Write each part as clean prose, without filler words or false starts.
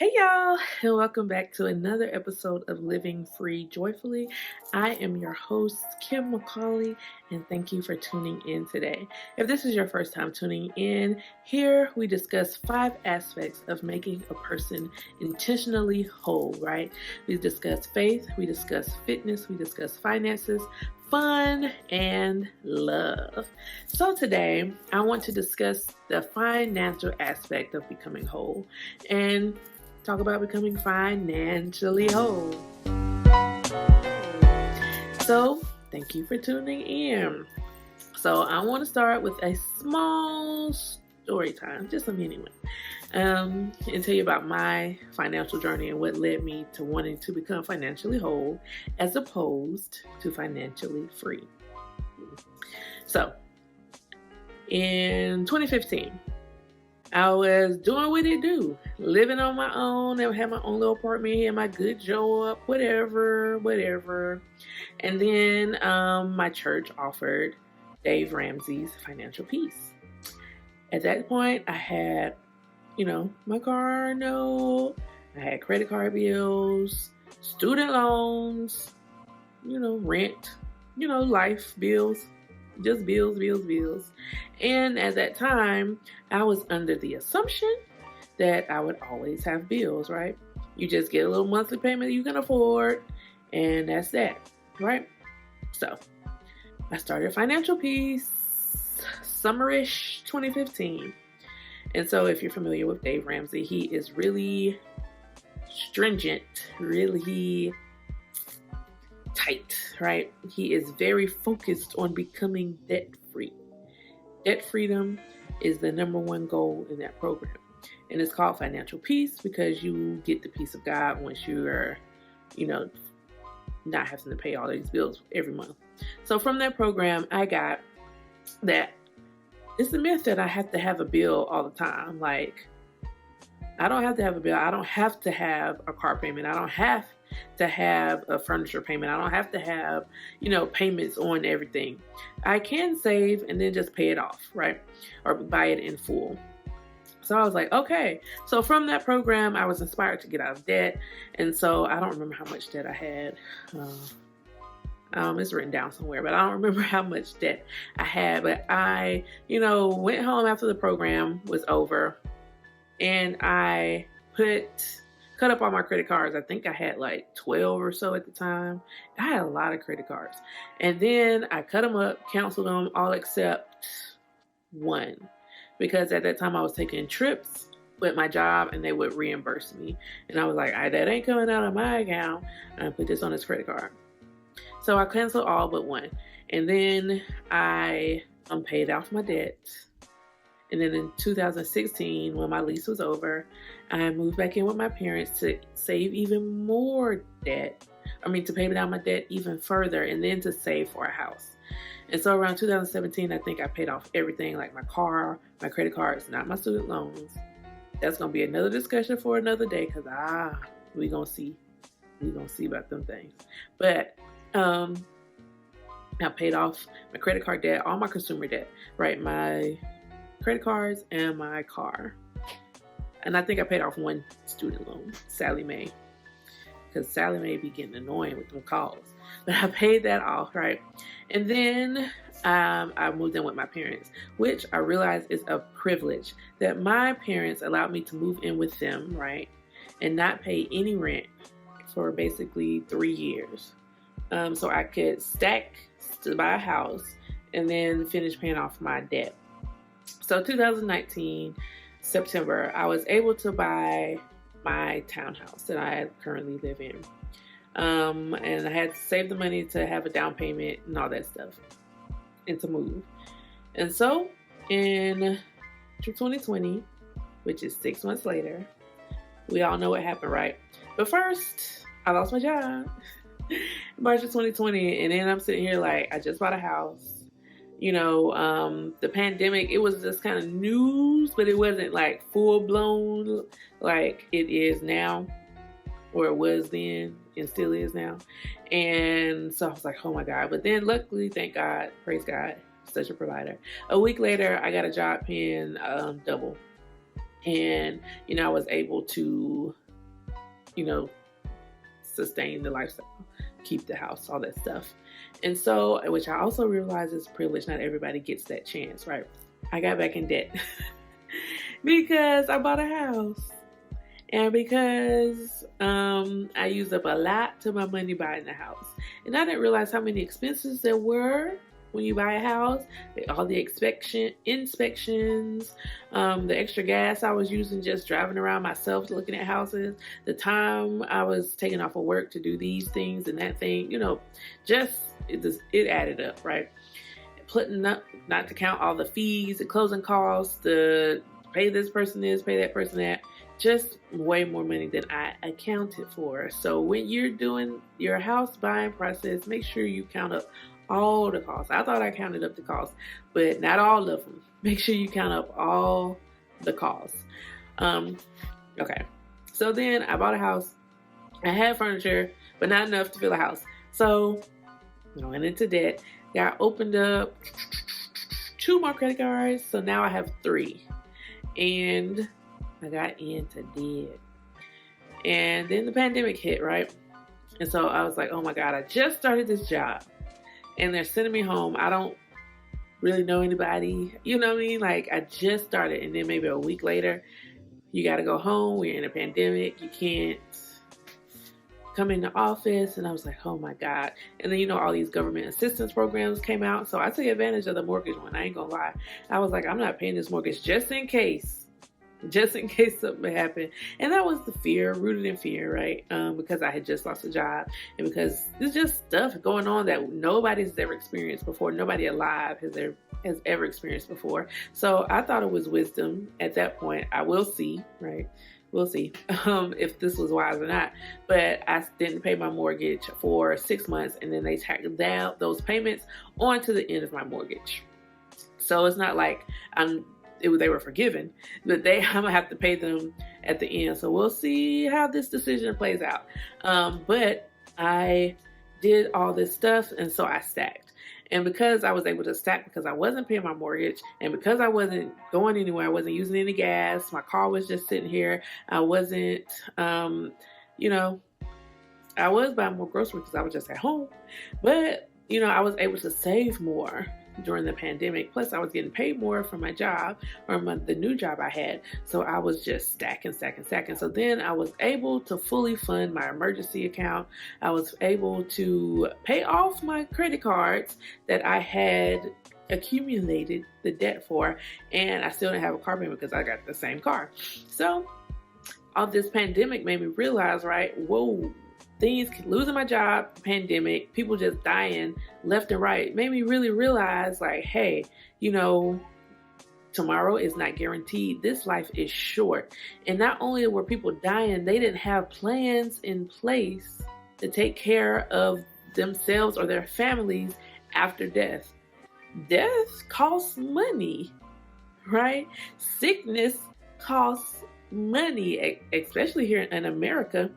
Hey y'all, and welcome back to another episode of Living Free Joyfully. I am your host, Kim McCauley, and thank you for tuning in today. If this is your first time tuning in, here we discuss 5 aspects of making a person intentionally whole, right? We discuss faith, we discuss fitness, we discuss finances, fun, and love. So today, I want to discuss the financial aspect of becoming whole and talk about becoming financially whole. So, thank you for tuning in. So, I want to start with a small story time, just a mini one, and tell you about my financial journey and what led me to wanting to become financially whole as opposed to financially free. So, in 2015, I was doing what it do, living on my own. I had my own little apartment here, my good job, whatever. And then my church offered Dave Ramsey's Financial Peace. At that point, I had, my car note, I had credit card bills, student loans, rent, life bills. Just bills. And at that time, I was under the assumption that I would always have bills, right? You just get a little monthly payment you can afford, and that's that, right? So, I started Financial Peace summerish 2015. And so, if you're familiar with Dave Ramsey, he is really stringent, really tight, right? He is very focused on becoming debt-free. Debt freedom is the number one goal in that program. And it's called Financial Peace because you get the peace of God once you are, not having to pay all these bills every month. So from that program, I got that it's the myth that I have to have a bill all the time. Like, I don't have to have a bill. I don't have to have a car payment. I don't have to have a furniture payment. I don't have to have, payments on everything. I can save and then just pay it off, right? Or buy it in full. So I was like, okay. So from that program, I was inspired to get out of debt. And so I don't remember how much debt I had. It's written down somewhere, but I don't remember how much debt I had. But I, went home after the program was over and I cut up all my credit cards. I think I had like 12 or so at the time. I had a lot of credit cards. And then I cut them up, canceled them all except one. Because at that time I was taking trips with my job and they would reimburse me. And I was like, that ain't coming out of my account. And I put this on this credit card. So I canceled all but one. And then I paid off my debt. And then in 2016, when my lease was over, I moved back in with my parents to save even more debt. To pay down my debt even further and then to save for a house. And so around 2017, I think I paid off everything, like my car, my credit cards, not my student loans. That's going to be another discussion for another day because, we're going to see. We're going to see about them things. But I paid off my credit card debt, all my consumer debt, right? My credit cards and my car. And I think I paid off one student loan, Sally Mae, because Sally Mae be getting annoying with them calls. But I paid that off, right? And then I moved in with my parents, which I realized is a privilege that my parents allowed me to move in with them, right? And not pay any rent for basically 3 years. So I could stack to buy a house and then finish paying off my debt. So 2019, September, I was able to buy my townhouse that I currently live in. And I had to save the money to have a down payment and all that stuff and to move. And so in 2020, which is 6 months later, we all know what happened, right? But first, I lost my job. March of 2020, and then I'm sitting here like, I just bought a house. The pandemic, it was just kind of news, but it wasn't like full blown like it is now, or it was then and still is now. And so I was like, oh my God. But then luckily, thank God, praise God, such a provider. A week later, I got a job paying double. And, I was able to sustain the lifestyle, keep the house, all that stuff. And so, which I also realize is privilege. Not everybody gets that chance, right? I got back in debt because I bought a house. And because I used up a lot of my money buying the house. And I didn't realize how many expenses there were when you buy a house. All the inspections, the extra gas I was using just driving around myself looking at houses, the time I was taking off of work to do these things and that thing, it added up, right? Putting up, not to count all the fees, the closing costs, the pay this person this, pay that person that. Just way more money than I accounted for. So when you're doing your house buying process, make sure you count up all the costs. I thought I counted up the costs, but not all of them. Make sure you count up all the costs. Okay. So then I bought a house. I had furniture, but not enough to fill a house. So I went into debt. I opened up 2 more credit cards. So now I have 3. And I got into debt. And then the pandemic hit, right? And so I was like, oh my God, I just started this job and they're sending me home. I don't really know anybody. You know what I mean? Like, I just started, and then maybe a week later, you got to go home. We're in a pandemic. You can't come in the office. And I was like, oh my God. And then, all these government assistance programs came out. So I took advantage of the mortgage one. I ain't gonna lie. I was like, I'm not paying this mortgage just in case something happened. And that was the fear, rooted in fear, right? Because I had just lost a job, and because there's just stuff going on that nobody's ever experienced before. Nobody alive has ever experienced before. So I thought it was wisdom at that point. I will see, right? We'll see if this was wise or not. But I didn't pay my mortgage for 6 months, and then they tacked down those payments onto the end of my mortgage. So it's not like they were forgiven, but I'm gonna have to pay them at the end. So we'll see how this decision plays out. But I did all this stuff, and so I stacked. And because I was able to stack, because I wasn't paying my mortgage, and because I wasn't going anywhere, I wasn't using any gas, my car was just sitting here. I wasn't, I was buying more groceries because I was just at home. But I was able to save more during the pandemic. Plus, I was getting paid more for my job, or the new job I had. So I was just stacking. So then I was able to fully fund my emergency account. I was able to pay off my credit cards that I had accumulated the debt for, and I still didn't have a car payment because I got the same car. So all this pandemic made me realize, right, whoa, things, losing my job, pandemic, people just dying left and right, made me really realize, like, hey, tomorrow is not guaranteed. This life is short. And not only were people dying, they didn't have plans in place to take care of themselves or their families after death. Death costs money, right? Sickness costs money, especially here in America.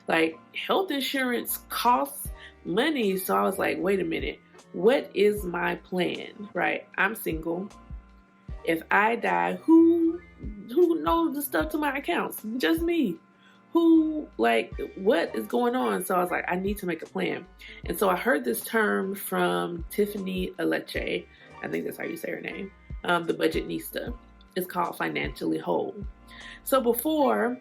Like, health insurance costs money. So I was like, wait a minute, what is my plan, right? I'm single. If I die, who knows the stuff to my accounts? Just me. What is going on? So I was like, I need to make a plan. And so I heard this term from Tiffany Aliche. I think that's how you say her name. The budgetnista. It's called financially whole. So before,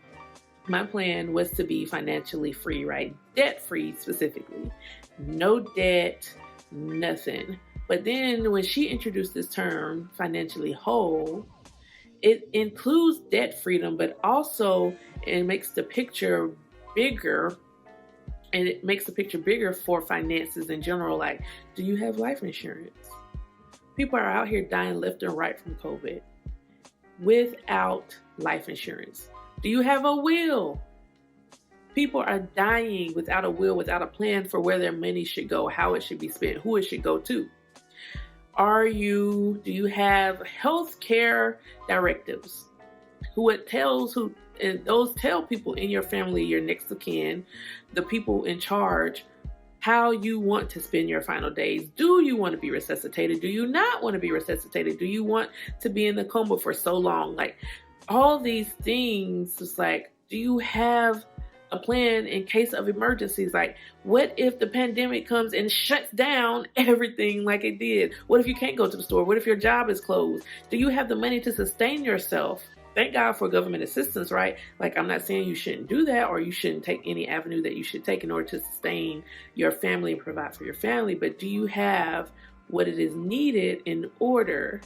my plan was to be financially free, right? Debt free specifically. No debt, nothing. But then when she introduced this term, financially whole, it includes debt freedom, but also it makes the picture bigger. And it makes the picture bigger for finances in general. Like, do you have life insurance? People are out here dying left and right from COVID without life insurance. Do you have a will? People are dying without a will, without a plan for where their money should go, how it should be spent, who it should go to. Do you have health care directives? Those tell people in your family, your next of kin, the people in charge, how you want to spend your final days. Do you want to be resuscitated? Do you not want to be resuscitated? Do you want to be in the coma for so long? Like, all these things, it's like, do you have a plan in case of emergencies. Like, what if the pandemic comes and shuts down everything like it did? What if you can't go to the store? What if your job is closed? Do you have the money to sustain yourself? Thank God for government assistance, right? Like, I'm not saying you shouldn't do that or you shouldn't take any avenue that you should take in order to sustain your family and provide for your family, but do you have what it is needed in order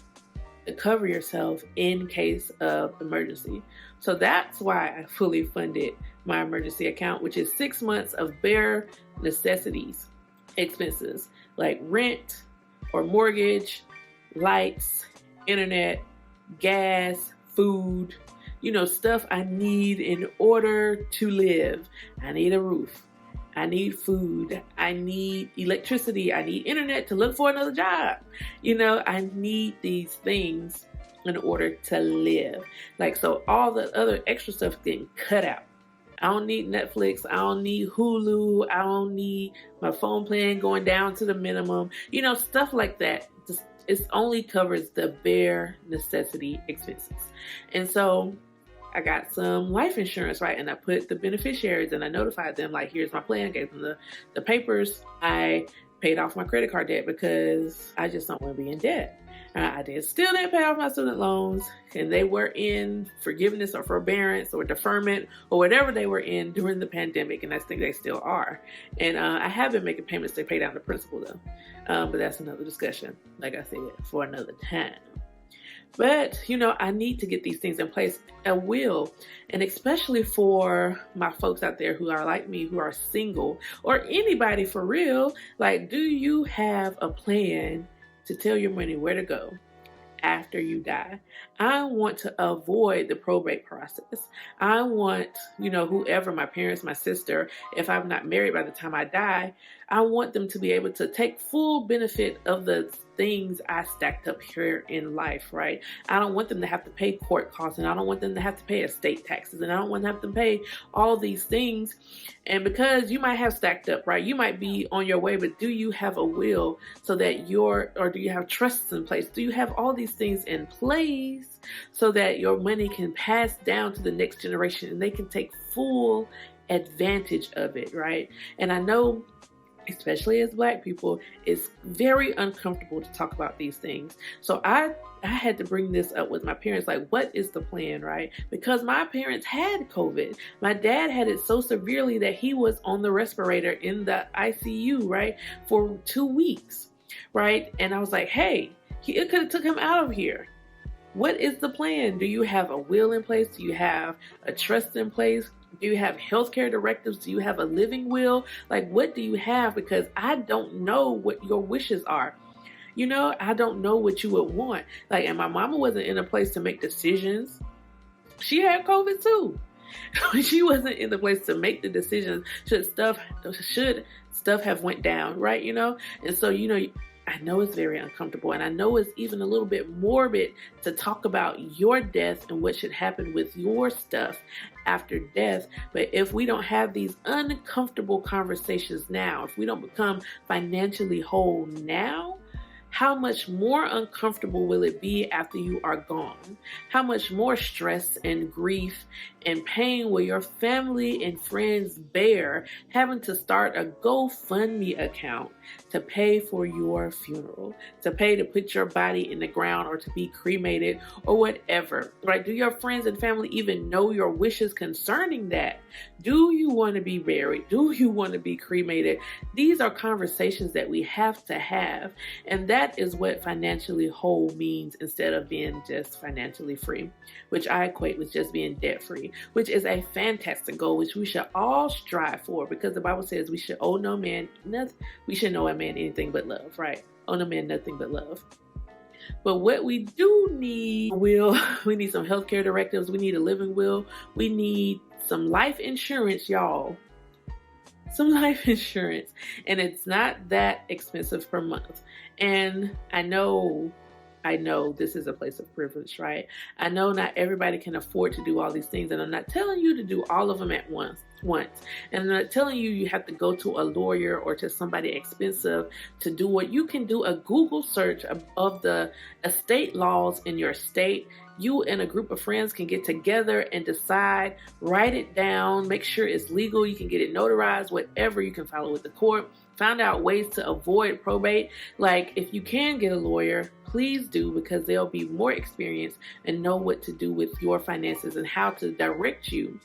to cover yourself in case of emergency? So that's why I fully funded my emergency account, which is 6 months of bare necessities, expenses like rent or mortgage, lights, internet, gas, food, stuff I need in order to live. I need a roof. I need food. I need electricity. I need internet to look for another job. I need these things in order to live. Like, so all the other extra stuff getting cut out. I don't need Netflix. I don't need Hulu. I don't need my phone plan going down to the minimum. Stuff like that. It only covers the bare necessity expenses. And so I got some life insurance, right? And I put the beneficiaries and I notified them, like, here's my plan, gave them the papers. I paid off my credit card debt because I just don't want to be in debt. Still didn't pay off my student loans, and they were in forgiveness or forbearance or deferment or whatever they were in during the pandemic, and I think they still are. And I have been making payments to pay down the principal though, but that's another discussion, like I said, for another time. But, I need to get these things in place. I will. And especially for my folks out there who are like me, who are single, or anybody for real, like, do you have a plan to tell your money where to go after you die? I want to avoid the probate process. I want, whoever, my parents, my sister, if I'm not married by the time I die, I want them to be able to take full benefit of the things I stacked up here in life, right? I don't want them to have to pay court costs, and I don't want them to have to pay estate taxes, and I don't want them to have to pay all these things. And because you might have stacked up, right? You might be on your way, but do you have a will so that or do you have trusts in place? Do you have all these things in place so that your money can pass down to the next generation and they can take full advantage of it, right? And I know, especially as Black people, it's very uncomfortable to talk about these things. So I had to bring this up with my parents, like, what is the plan, right? Because my parents had COVID. My dad had it so severely that he was on the respirator in the ICU, right, for 2 weeks, right? And I was like, hey, it could have took him out of here. What is the plan? Do you have a will in place? Do you have a trust in place? Do you have healthcare directives? Do you have a living will? Like, what do you have? Because I don't know what your wishes are. I don't know what you would want. Like, and my mama wasn't in a place to make decisions. She had COVID too. She wasn't in the place to make the decisions. Should stuff have went down, right? And so, I know it's very uncomfortable, and I know it's even a little bit morbid to talk about your death and what should happen with your stuff after death. But if we don't have these uncomfortable conversations now, if we don't become financially whole now, how much more uncomfortable will it be after you are gone? How much more stress and grief and pain will your family and friends bear having to start a GoFundMe account to pay for your funeral, to pay to put your body in the ground or to be cremated or whatever, right? Do your friends and family even know your wishes concerning that? Do you want to be buried? Do you want to be cremated? These are conversations that we have to have. And that is what financially whole means, instead of being just financially free, which I equate with just being debt free, which is a fantastic goal, which we should all strive for, because the Bible says we should owe no man nothing. We should owe a man anything but love, right? Owe no man nothing but love. But what we do need, we need some healthcare directives. We need a living will. We need some life insurance, y'all. Some life insurance. And it's not that expensive per month. And I know I know this is a place of privilege, right? I know not everybody can afford to do all these things, and I'm not telling you to do all of them at once. And I'm not telling you have to go to a lawyer or to somebody expensive to do what you can do. A Google search of the estate laws in your state. You and a group of friends can get together and decide, write it down, make sure it's legal. You can get it notarized, whatever. You can file it with the court. Find out ways to avoid probate. Like, if you can get a lawyer, please do, because they'll be more experienced and know what to do with your finances and how to direct you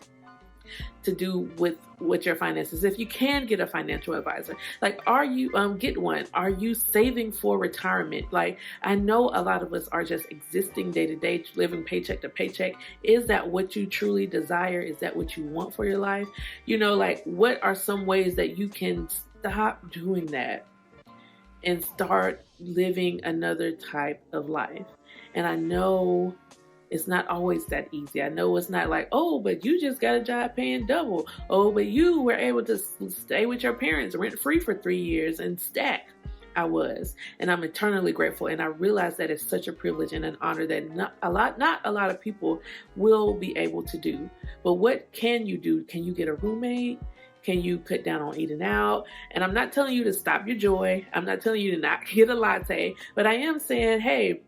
to do with your finances. If you can get a financial advisor, like, are you get one? Are you saving for retirement? Like, I know a lot of us are just existing day to day, living paycheck to paycheck. Is that what you truly desire? Is that what you want for your life? You know, like, what are some ways that you can stop doing that and start living another type of life? And I know it's not always that easy. I know it's not like, oh, but you just got a job paying double. Oh, but you were able to stay with your parents rent free for 3 years and stack. I was, and I'm eternally grateful. And I realize that it's such a privilege and an honor that not a lot of people will be able to do. But what can you do? Can you get a roommate? Can you cut down on eating out? And I'm not telling you to stop your joy. I'm not telling you to not get a latte, but I am saying, hey,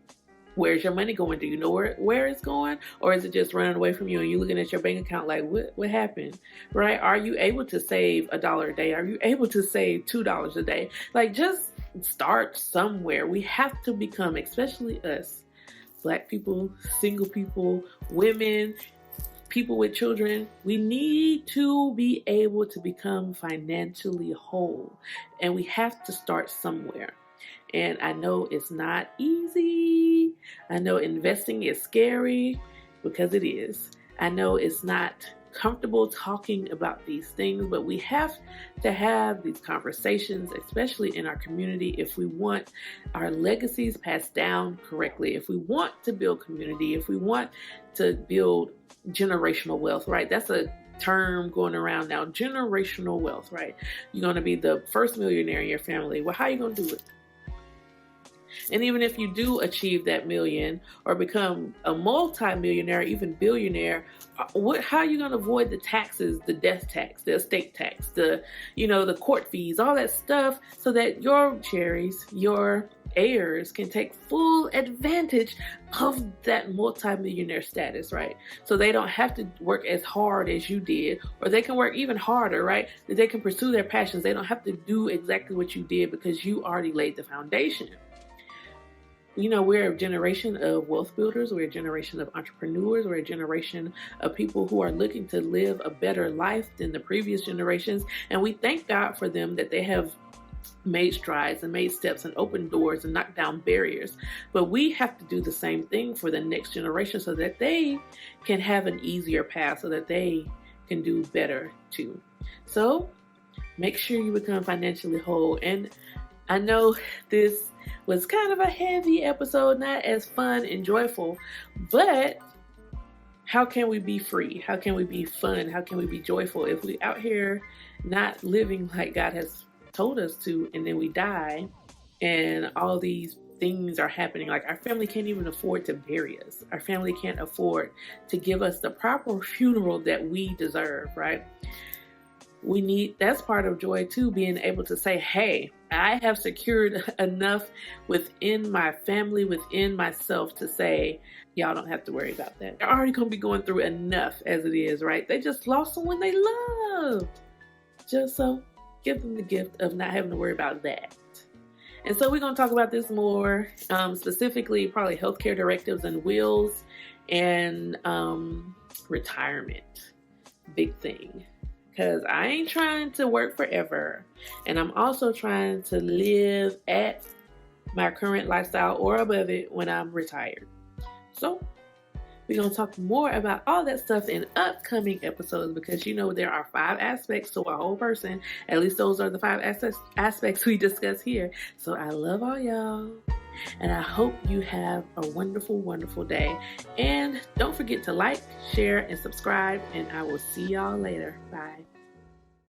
where's your money going? Do you know where it's going? Or is it just running away from you and you looking at your bank account like, what happened? Right? Are you able to save $1 a day? Are you able to save $2 a day? Like, just start somewhere. We have to become, especially us, Black people, single people, women, people with children, we need to be able to become financially whole. And we have to start somewhere. And I know it's not easy. I know investing is scary, because it is. I know it's not comfortable talking about these things, but we have to have these conversations, especially in our community, if we want our legacies passed down correctly, if we want to build community, if we want to build generational wealth, right? That's a term going around now, generational wealth, right? You're going to be the first millionaire in your family. Well, how are you going to do it? And even if you do achieve that million or become a multi-millionaire, even billionaire, how are you going to avoid the taxes, the death tax, the estate tax, the court fees, all that stuff, so that your cherries, your heirs can take full advantage of that multi-millionaire status, right? So they don't have to work as hard as you did, or they can work even harder, right? They can pursue their passions. They don't have to do exactly what you did because you already laid the foundation. We're a generation of wealth builders. We're a generation of entrepreneurs. We're a generation of people who are looking to live a better life than the previous generations. And we thank God for them, that they have made strides and made steps and opened doors and knocked down barriers. But we have to do the same thing for the next generation so that they can have an easier path, so that they can do better too. So make sure you become financially whole. And I know this was kind of a heavy episode, not as fun and joyful, but how can we be free? How can we be fun? How can we be joyful if we out here not living like God has told us to, and then we die and all these things are happening? Like, our family can't even afford to bury us. Our family can't afford to give us the proper funeral that we deserve, right? That's part of joy too, being able to say, hey, I have secured enough within my family, within myself, to say, y'all don't have to worry about that. They're already going to be going through enough as it is, right? They just lost someone they loved. Just so give them the gift of not having to worry about that. And so we're going to talk about this more, specifically probably healthcare directives and wills and retirement. Big thing. Because I ain't trying to work forever. And I'm also trying to live at my current lifestyle or above it when I'm retired. So we're going to talk more about all that stuff in upcoming episodes, because there are 5 aspects to a whole person. At least those are the 5 aspects we discuss here. So I love all y'all. And I hope you have a wonderful, wonderful day. And don't forget to like, share, and subscribe. And I will see y'all later. Bye.